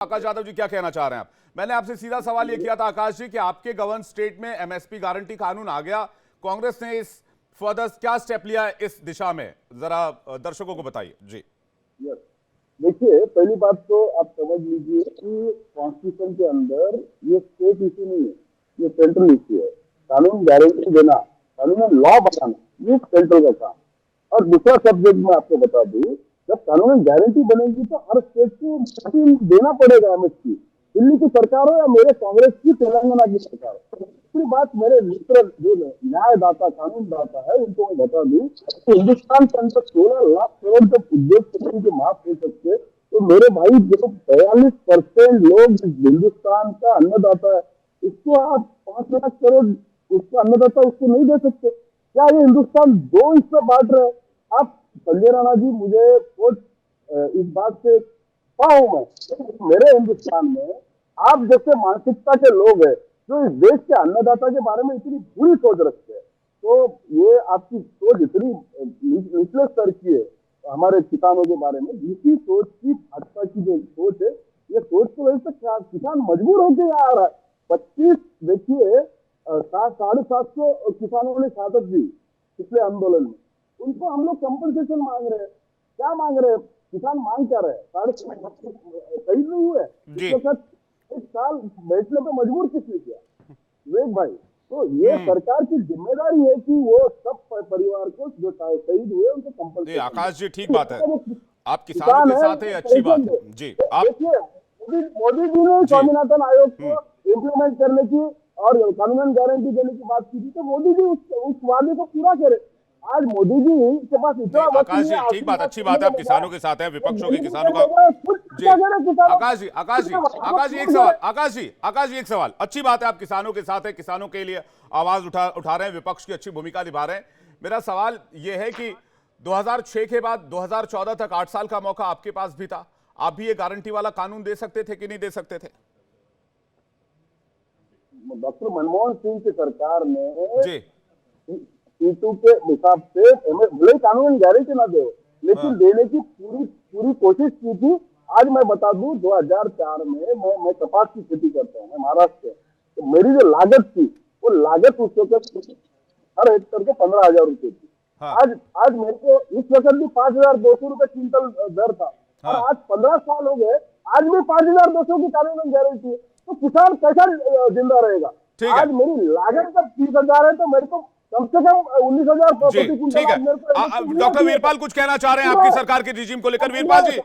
आकाश यादव जी क्या कहना चाह रहे हैं आप? मैंने आपसे सीधा सवाल ये किया था आकाश जी कि आपके गवर्न स्टेट में एमएसपी गारंटी कानून आ गया, कांग्रेस ने इस फर्दर क्या स्टेप लिया है इस दिशा में, जरा दर्शकों को बताइए जी। देखिए, पहली बात तो आप समझ लीजिए कि कॉन्स्टिट्यूशन के अंदर ये स्टेट इशू नहीं है, ये सेंट्रल इशू है। कानून गारंटी देना, कानून लॉ बनाना, ये सेंट्रल का काम। और दूसरा सब्जेक्ट मैं आपको बता दूं, जब कानून गारंटी बनेगी तो हर स्टेट को देना पड़ेगा एमएसपी। दिल्ली की सरकार हो या मेरे कांग्रेस की तेलंगाना की सरकार हो। दूसरी बात, मेरे मित्र जो न्यायदाता कानूनदाता है उनको मैं बता दूं कि हिंदुस्तान के अंदर 16 लाख करोड़ का उद्योग के माफ हो सकते, तो मेरे भाई जो 42% लोग हिंदुस्तान का अन्नदाता है, इसको आप 5 लाख करोड़ उसका अन्नदाता उसको नहीं दे सकते? क्या ये हिंदुस्तान दो हिस्से बांट रहे हैं? आप संजय राणा जी, मुझे इस बात से पाऊं मैं, मेरे हिंदुस्तान में आप जैसे मानसिकता के लोग हैं जो इस देश के अन्नदाता के बारे में इतनी बुरी सोच रखते हैं, तो ये आपकी सोच इतनी निचले स्तर की है हमारे किसानों के बारे में। इसी सोच की भाजपा की जो सोच है, ये सोच तो वैसे तो किसान मजबूर होकर यहाँ आ रहा है। 25 देखिए 750 किसानों ने शहादत दी पिछले आंदोलन में, उनको हम लोग कंपनसेशन मांग रहे हैं। क्या मांग रहे हैं? किसान मांग क्या रहे हैं? शहीद नहीं हुए, इसके साथ एक साल बैठने पे मजबूर किसने किया? विवेक भाई, तो ये सरकार की जिम्मेदारी है कि वो सब परिवार को जो शहीद हुए उनको कंपनसेशन। आकाश जी ठीक बात है, आप किसानों के साथ है, अच्छी बात है जी। आप देखिए, मोदी जी ने स्वामीनाथन आयोग को इम्प्लीमेंट करने की और कानून गारंटी देने की बात की थी, तो मोदी जी उस वादे को पूरा करे। आज मोदी जी के पास इतना वक्त आकाश जी नहीं है, ठीक बात, अच्छी बात है, आप किसानों के साथ हैं, विपक्षों के किसानों का जी। आकाश जी एक सवाल, अच्छी बात है आप किसानों के साथ हैं, किसानों के लिए आवाज उठा रहे हैं, विपक्ष की अच्छी भूमिका निभा रहे हैं। मेरा सवाल यह है कि 2006 के बाद 2014 तक 8 साल का मौका आपके पास भी था, आप भी ये गारंटी वाला कानून दे सकते थे कि नहीं दे सकते थे? डॉक्टर मनमोहन सिंह की सरकार ने जी सीटों के हिसाब से भले कानून गारंटी ना दे, लेकिन देने की पूरी कोशिश की थी। आज मैं बता दूं, 2004 में मैं कपास की खेती करता हूँ, मैं महाराष्ट्र से, तो मेरी जो लागत थी वो लागत उस वक्त हर हेक्टर को 15,000 रुपए थी। आज मेरे को इस वक्त भी 5,200 रुपए क्विंटल दर था, और आज 15 साल हो गए, आज भी 5,200 की कानून गारंटी है, तो किसान कैसा जिंदा रहेगा? आज मेरी लागत जब 30,000 है तो मेरे को कम से कम 19,000। ठीक है, डॉक्टर वीरपाल कुछ कहना चाह रहे हैं आपकी सरकार के रिजीम को लेकर? वीरपाल जी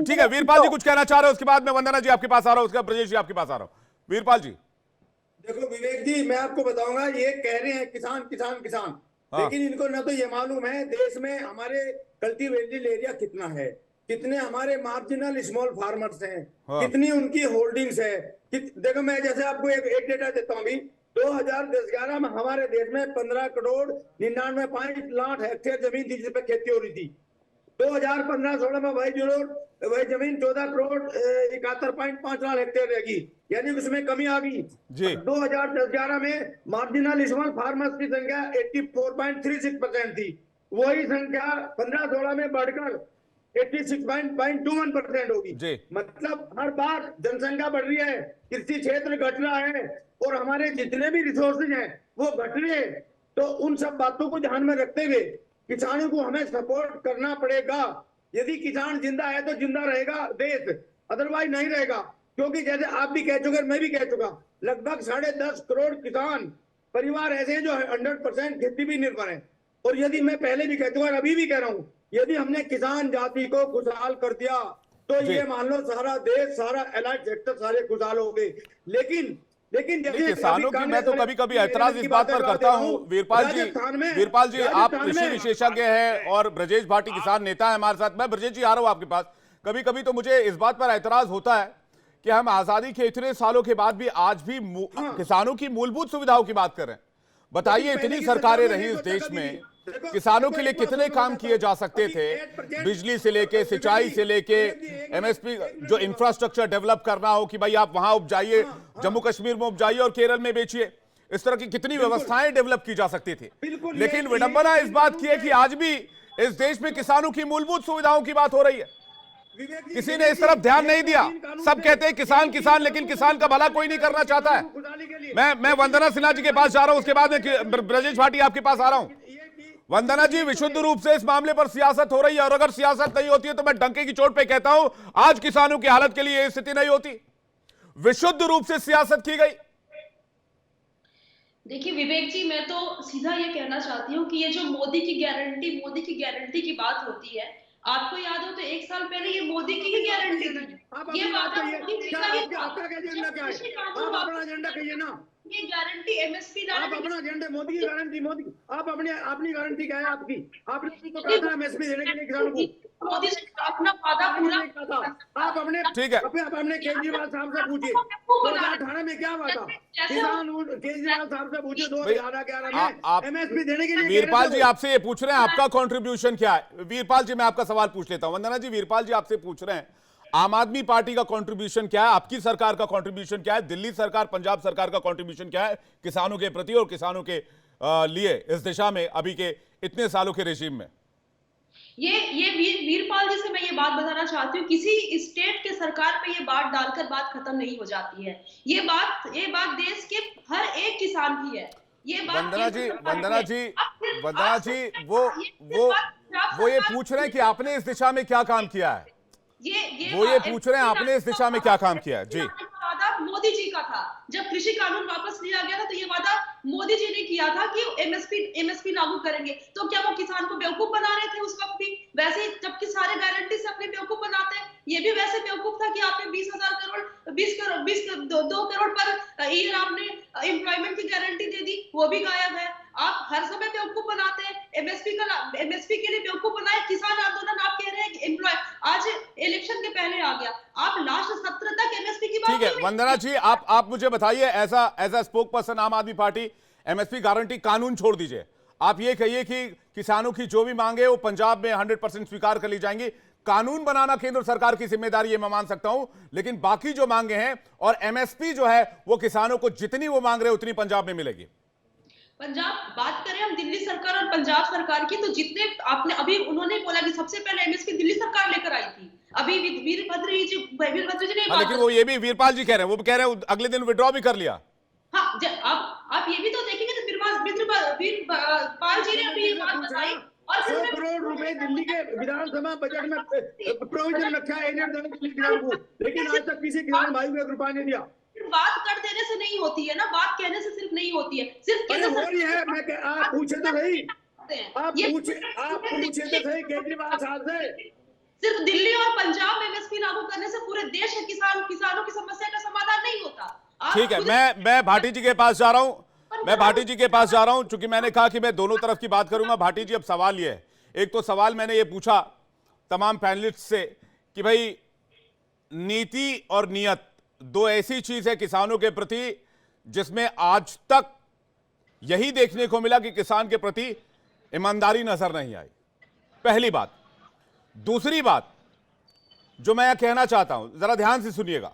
ठीक है, वीरपाल जी कुछ कहना चाह रहे हैं, उसके बाद में वंदना जी आपके पास आ रहा हूं, उसके बाद ब्रजेश जी आपके पास आ रहा हूं। वीरपाल जी देखो विवेक जी, मैं आपको बताऊंगा, ये कह रहे हैं किसान किसान किसान, लेकिन इनको ना तो ये मालूम है देश में हमारे कल्टीवेटेड एरिया कितना है, कितने हमारे मार्जिनल स्मॉल फार्मर्स हैं, कितनी उनकी होल्डिंग्स है। देखो मैं जैसे आपको एक डेटा देता हूँ, अभी 2010-11 में हमारे देश में 15 करोड़ 99.5 लाख हेक्टेयर जमीन थी जिस पे खेती हो रही थी। 2015-16 में वही जमीन 14 करोड़ 71.5 लाख हेक्टेयर रहेगी, यानी उसमें कमी आ गई। 2010-11 में मार्जिनल स्मॉल फार्मर्स की संख्या 84.36% थी, वही संख्या 15-16 में बढ़कर 86.21% होगी। मतलब हर बार जनसंख्या बढ़ रही है, कृषि क्षेत्र घट रहा है, और हमारे जितने भी रिसोर्सेज हैं वो घट रहे हैं। तो उन सब बातों को ध्यान में रखते हुए किसानों को हमें सपोर्ट करना पड़ेगा। यदि किसान जिंदा है तो जिंदा रहेगा देश, अदरवाइज नहीं रहेगा। क्योंकि जैसे आप भी कह चुके, मैं भी कह चुका, लगभग 10.5 करोड़ किसान परिवार ऐसे हैं जो 100% खेती भी निर्भर है। और यदि मैं पहले भी कह चुका और अभी भी कह रहा हूं, यदि हमने किसान जाति को खुशहाल कर दिया तो ये मान लो सारा देश, सारा एलाइड सेक्टर सारे खुशहाल हो गए। लेकिन किसानों की मैं तो कभी कभी ऐतराज इस बात पर करता हूं, वीरपाल जी आप कृषि विशेषज्ञ हैं और ब्रजेश भाटी किसान नेता है हमारे साथ। मैं ब्रजेश जी आ रहा हूं आपके पास। कभी कभी तो मुझे इस बात पर ऐतराज होता है कि हम आजादी के इतने सालों के बाद भी आज भी किसानों की मूलभूत सुविधाओं की बात कर रहे हैं। बताइए, इतनी सरकारें रही इस देश में, किसानों के लिए कितने काम किए जा सकते थे, बिजली से लेके सिंचाई से लेके एमएसपी, जो इंफ्रास्ट्रक्चर डेवलप करना हो कि भाई आप वहां उपजाइए, जम्मू कश्मीर में उपजाइए और केरल में बेचिए, इस तरह की कितनी व्यवस्थाएं डेवलप की जा सकती थी। लेकिन विडंबना इस बात की है कि आज भी इस देश में किसानों की मूलभूत सुविधाओं की बात हो रही है। विवेक जी, किसी ने इस तरफ ध्यान नहीं दिया। सब कहते हैं किसान किसान, लेकिन किसान का भला कोई नहीं करना चाहता है। खुशहाली के लिए मैं वंदना सिन्हा जी के पास जा रहा हूं, उसके बाद में ब्रजेश भाटी आपके पास आ रहा हूं। वंदना जी, विशुद्ध रूप से इस मामले पर सियासत हो रही है, और अगर सियासत नहीं होती है तो मैं डंके की चोट पे कहता हूं आज किसानों की हालत के लिए यह स्थिति नहीं होती। विशुद्ध रूप से सियासत की गई। देखिए विवेक जी, मैं तो सीधा ये कहना चाहती हूँ कि ये जो मोदी की गारंटी की बात होती है, आपको याद हो तो 1 साल पहले ये मोदी की ही गारंटी थी। ये वादा मोदी जी का ही था। आपका एजेंडा क्या है? आप अपना एजेंडा कहिए ना। ये गारंटी एमएसपी आप अपना एजेंडा, मोदी की गारंटी, मोदी आप अपनी गारंटी क्या है आपकी? आपने तो कहा था एमएसपी देने के लिए किसानों को, मोदी जी का अपना वादा पूरा था। आप अपने ठीक है, अपने केजरीवाल साहब से पूछिए 2018 में क्या हुआ था। किसान केजरीवाल साहब से पूछिए 2011 में एमएसपी देने के लिए। वीरपाल जी आपसे ये पूछ रहे हैं आपका कंट्रीब्यूशन क्या है। वीरपाल जी, मैं आपका सवाल पूछ लेता हूं। वंदना जी, वीरपाल जी आपसे पूछ रहे हैं आम आदमी पार्टी का कंट्रीब्यूशन क्या है, आपकी सरकार का कंट्रीब्यूशन क्या है, दिल्ली सरकार पंजाब सरकार का कंट्रीब्यूशन क्या है किसानों के प्रति और किसानों के लिए इस दिशा में अभी के इतने सालों के रेजिम में। ये वीरपाल जी से मैं ये बात बताना चाहती हूँ, किसी स्टेट के सरकार पे ये बात डालकर बात खत्म नहीं हो जाती है। ये बात देश के हर एक किसान की है। ये बात वंदना जी, वो ये पूछ रहे हैं कि आपने इस दिशा में क्या काम किया है। वो ये पूछ रहे हैं आपने इस दिशा में क्या काम किया है। जी, वादा मोदी जी का था। जब कृषि कानून वापस लिया गया था तो ये वादा मोदी जी ने किया था कि एमएसपी लागू करेंगे। तो क्या वो किसान को बेवकूफ बना रहे थे उस वक्त भी? वैसे ही जबकि सारे गारंटी से अपने बेवकूफ बनाते हैं, ये भी वैसे बेवकूफ था कि आपने 2 करोड़ पर ईयर आपने एम्प्लॉयमेंट की गारंटी दे दी, वो भी गायब है। आप हर समय बेवकूफ बनाते हैं। एमएसपी के लिए बेवकूफ बनाए। किसान आंदोलन आप कह रहे हैं कि आज इलेक्शन के पहले आ गया, आप लास्ट सत्र तक एमएसपी की बात। ठीक है वंदना जी, आप मुझे बताइए एज अ स्पोक पर्सन आम आदमी पार्टी, एमएसपी गारंटी कानून छोड़ दीजिए, आप ये कहिए कि किसानों की जो भी मांगे वो पंजाब में 100% स्वीकार कर ली जाएंगी। कानून बनाना केंद्र सरकार की जिम्मेदारी, ये मैं मान सकता हूं, लेकिन बाकी जो मांगे हैं और एमएसपी जो है वो किसानों को जितनी वो मांग रहे उतनी पंजाब में मिलेगी। पंजाब बात करें हम दिल्ली सरकार और पंजाब सरकार की, तो जितने आपने अभी उन्होंने बोला कि सबसे पहले एमएसपी दिल्ली सरकार लेकर आई थी। अभी वीरभद्र जी ने लेकिन वो ये भी वीरपाल जी कह रहे हैं, वो कह रहे हैं अगले दिन विड्रॉ भी कर लिया। हाँ, अब आप ये भी तो देखेंगे तो वीरपाल जी ने अभी ये बात बताई। और 100 करोड़ रुपए दिल्ली के विधानसभा बजट में प्रोविजन रखा है एजेंट देने के लिए किसान को, लेकिन आज तक किसी किसान भाई को 1 रुपया नहीं दिया। बात कर देने से नहीं होती है ना, बात कहने से सिर्फ नहीं होती है। सिर्फ हो रही है। आप पूछे तो सही, आप पूछे तो सही केजरीवाल साहब से। सिर्फ दिल्ली और पंजाब में एमएसपी लागू करने से पूरे देश के किसानों की समस्या का समाधान नहीं होता। ठीक है, मैं भाटी जी के पास जा रहा हूं, चूंकि मैंने कहा कि मैं दोनों तरफ की बात करूंगा। भाटी जी, अब सवाल ये है, एक तो सवाल मैंने ये पूछा तमाम पैनलिस्ट से कि भाई नीति और नियत दो ऐसी चीज है किसानों के प्रति जिसमें आज तक यही देखने को मिला कि किसान के प्रति ईमानदारी नजर नहीं आई, पहली बात। दूसरी बात जो मैं कहना चाहता हूं, जरा ध्यान से सुनिएगा,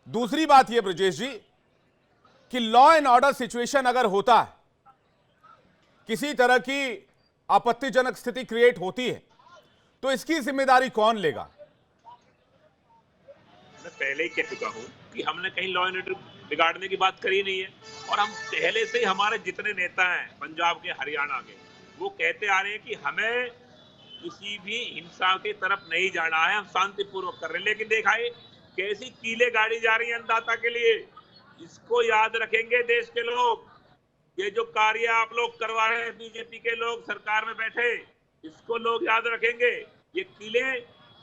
दूसरी बात यह ब्रजेश जी कि लॉ एंड ऑर्डर सिचुएशन अगर होता है, किसी तरह की आपत्तिजनक स्थिति क्रिएट होती है, तो इसकी जिम्मेदारी कौन लेगा? मैं पहले ही कह चुका हूं कि हमने कहीं लॉ एंड ऑर्डर बिगाड़ने की बात करी नहीं है, और हम पहले से ही हमारे जितने नेता हैं पंजाब के, हरियाणा के, वो कहते आ रहे हैं कि हमें किसी भी हिंसा की तरफ नहीं जाना है, हम शांतिपूर्वक कर रहे हैं। लेकिन देखा है कैसी कीले गाड़ी जा रही है अन्नदाता के लिए। इसको याद रखेंगे देश के लोग। ये जो कार्य आप लोग करवा रहे हैं बीजेपी के लोग सरकार में बैठे, इसको लोग याद रखेंगे। ये कीले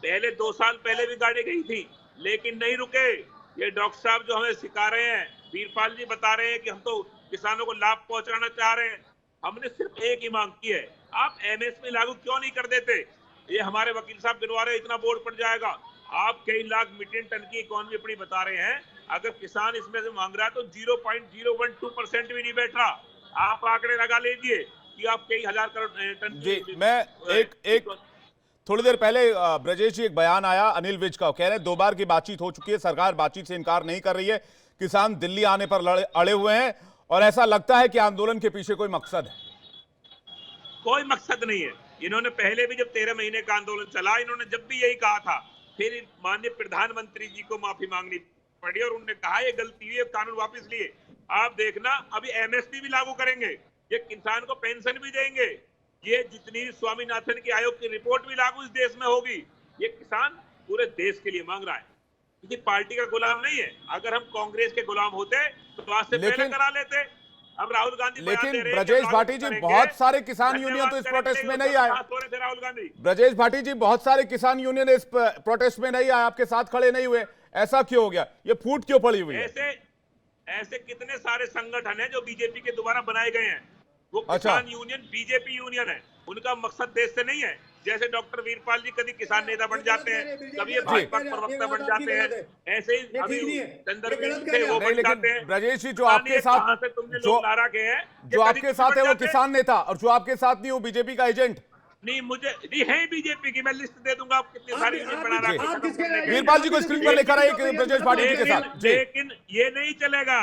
पहले 2 साल पहले भी गाड़ी गई थी, लेकिन नहीं रुके। ये डॉक्टर साहब जो हमें सिखा रहे हैं, वीरपाल जी बता रहे हैं कि हम तो किसानों को लाभ पहुंचाना चाह रहे हैं। हमने सिर्फ एक ही मांग की है, आप एमएसपी लागू क्यों नहीं कर देते? ये हमारे वकील साहब गिनवा रहे, इतना बोर्ड पड़ जाएगा। आप कई लाख मीट्रिक टन की इकोनॉमी अपनी बता रहे हैं, अगर किसान इसमें से मांग रहा है तो 0.012% भी नहीं बैठ रहा। आप आंकड़े लगा लीजिए कि आप कई हजार करोड़ टन। जी, मैं एक थोड़ी देर पहले ब्रजेश जी एक बयान आया अनिल विज का, कह रहे हैं 2 बार की बातचीत हो चुकी है, सरकार बातचीत से इनकार नहीं कर रही है, किसान दिल्ली आने पर अड़े हुए हैं और ऐसा लगता है कि आंदोलन के पीछे कोई मकसद है। कोई मकसद नहीं है। इन्होंने पहले भी जब 13 महीने का आंदोलन चला, इन्होंने जब भी यही कहा था फिर माननीय प्रधानमंत्री जी को माफी मांगनी पड़ी और उन्होंने कहा ये गलती हुई है, कानून वापस लिए। आप देखना अभी एमएसपी भी लागू करेंगे, ये किसान को पेंशन भी देंगे, ये जितनी स्वामीनाथन की आयोग की रिपोर्ट भी लागू इस देश में होगी। ये किसान पूरे देश के लिए मांग रहा है, किसी पार्टी का गुलाम नहीं है। अगर हम कांग्रेस के गुलाम होते तो आज से पहले करा लेते। अब राहुल गांधी लेकिन ब्रजेश भाटी जी, बहुत सारे किसान यूनियन तो इस प्रोटेस्ट में नहीं आए। राहुल गांधी, ब्रजेश भाटी जी, बहुत सारे किसान यूनियन इस प्रोटेस्ट में नहीं आए, आपके साथ खड़े नहीं हुए, ऐसा क्यों हो गया? ये फूट क्यों पड़ी हुई है? ऐसे कितने सारे संगठन हैं जो बीजेपी के द्वारा बनाए गए हैं। वो किसान यूनियन बीजेपी यूनियन है, उनका मकसद देश से नहीं है। जैसे डॉक्टर वीरपाल जी कभी किसान नेता बन जाते हैं, कभी ये भाजपा प्रवक्ता बन जाते हैं, ऐसे ही अभी चंद्रवीर थे वो बन जाते हैं। ब्रजेश जी, जो आपके साथ है वो किसान नेता, और जो आपके साथ नहीं वो बीजेपी का एजेंट नहीं। मुझे नहीं है बीजेपी की, मैं लिस्ट दे दूंगा आप कितनी सारी बना रहा है। वीरपाल जी को स्क्रीन पर लेकर आइए ब्रजेश भाटी जी के साथ। लेकिन ये नहीं चलेगा,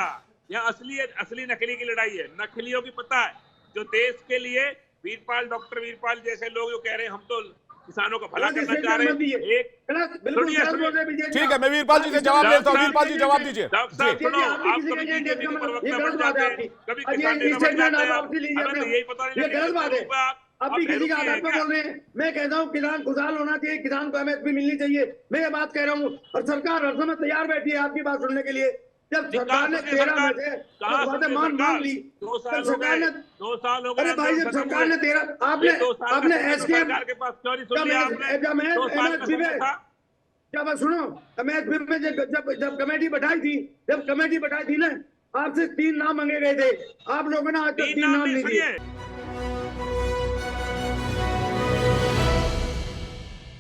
यह असली नकली की लड़ाई है। नकलियों की पता है, जो देश के लिए वीरपाल, डॉक्टर वीरपाल जैसे लोग जो कह रहे हैं हम तो किसानों का भला करना चाह रहे हैं, ठीक है, मैं वीरपाल जी से जवाब लेता हूँ। वीरपाल जी जवाब दीजिए। आप कभी बीजेपी के प्रवक्ता बन जाते हैं, कभी किसान नेता बन जाते हैं, हमें तो यही पता नहीं। अब भी किसी का आधार पर बोल रहे हैं। मैं कहता हूँ किसान खुशहाल होना चाहिए, किसान को एमएसपी मिलनी चाहिए, मैं ये बात कह रहा हूँ। और सरकार हर समय तैयार बैठी है आपकी बात सुनने के लिए। जब सरकार ने 13 में से मान ली, 2 साल हो गए। अरे भाई, जब सरकार ने 13 आपने एसकेएम जब सुनो एमएसपी में जब कमेटी बैठाई थी ना, आपसे 3 नाम मांगे गए थे, आप लोगों ने आज तक 3 नाम नहीं दिए।